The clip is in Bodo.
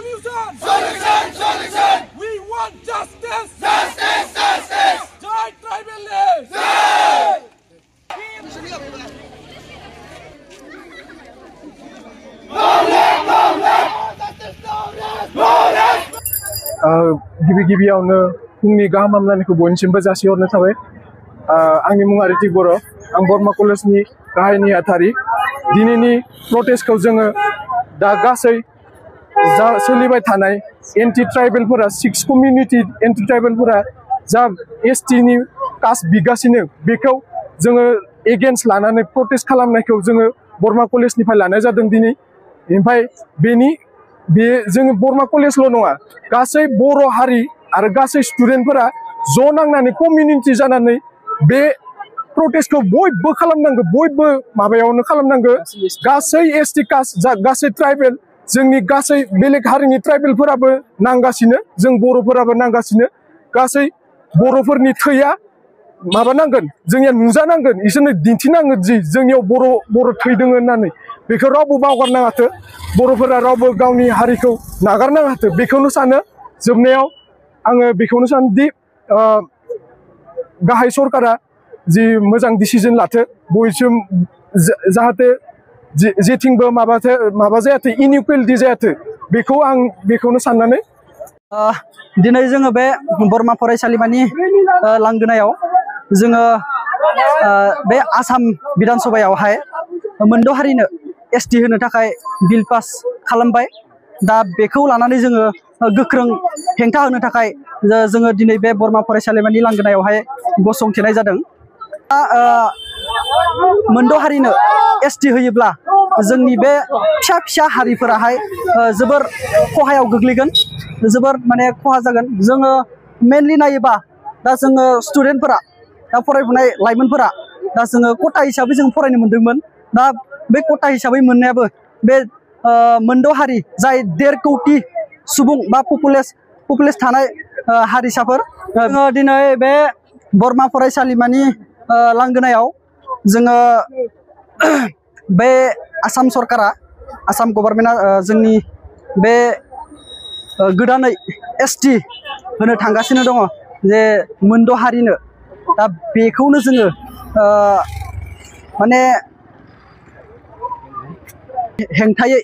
Solution! Solution! Solution! We want justice! Justice! Justice! Jai tribalists! Jai! गिबियावनो फुंनि गाहाम हामलायनायखौ बयनिसिमबो जासिहरनाय थाबाय। आंनि मुङा रितिक बर'। आं बर्मा कलेजनि गाहाय नेहाथारि। दिनैनि प्रटेस्टखौ जोङो दा गासै जा सोलिबाय थानाय एन्टि ट्राइबेलफोरा 6 कमिउनिटि एन्टि ट्राइबेलफोरा जा एसटिनि कास्ट बिगासिनो बेखौ जोङो एगेन्स्ट लानानै प्रटेस्ट खालामनायखौ जोङो बर्मा कलेजनिफ्राय लानाय जादों दिनै। ओमफ्राय बे जोङो बर्मा कलेजल' नङा, गासै बर' हारि आरो गासै स्टुडेन्टफोरा ज' नांनानै कमिउनिटि जानानै बे प्रटेस्टखौ बयबो खालामनांगौ, बयबो माबायावनो खालामनांगौ। गासै एसटि कास्ट गासै ट्राइबेल, जोंनि गासै बेलेग हारिनि ट्राइबेलफोराबो नांगासिनो, जों बर'फोराबो नांगासिनो। गासै बर'फोरनि थैया माबानांगोन, जोंनिया नुजानांगोन, इसोरनो दिन्थिनांगोन जि जोंनियाव बर' थै दङ होननानै। बेखौ रावबो बावगारनाङाथो, बर'फोरा रावबो गावनि हारिखौ नागारनाङाथो, बेखौनो सानो। जोबनायाव आङो बेखौनो सानो दि गाहाय सरकारा जि मोजां डिसिजन लाथो, बयसिम जाहाथे जेथिंबो माबा जायाथो, इनइकुवेलिटि जायाथो, बेखौनो साननानै दिनै जोङो बे बर्मा फरायसालिमानि लांगोनायाव जोङो बे आसाम बिधान सभायावहाय मोनद' हारिनो एसटि होनो थाखाय बिल पास खालामबाय। दा बेखौ लानानै जोङो गोख्रों हेंथा होनो थाखाय जोङो दिनै बे बर्मा फरायसालिमानि लांगोनायावहाय गसंथेनाय जादों। मोनद' हारिनो एसटि होयोब्ला जोंनि बे फिसा फिसा हारिफोराहाय जोबोर खहायाव गोग्लैगोन, जोबोर माने खहा जागोन। जोङो मेनलि नायोबा दा जोङो स्टुडेन्टफोरा, दा फरायफुनाय लाइमोनफोरा, दा जोङो खथा हिसाबै जों फरायनो मोन्दोंमोन। दा बे खथा हिसाबै मोननायाबो बे मोनद' हारि जाय 1.5 कौटि सुबुं बा पपुलेस थानाय हारिसाफोर, जोङो दिनै बे बर्मा फरायसालिमानि लांगोनायाव जोङो बे आसाम सरकारा, आसाम गभर्नमेन्टआ जोंनि बे गोदानै एसटि होनो थांगासिनो दङ जे मोनद' हारिनो। दा बेखौनो जोङो माने हेंथायै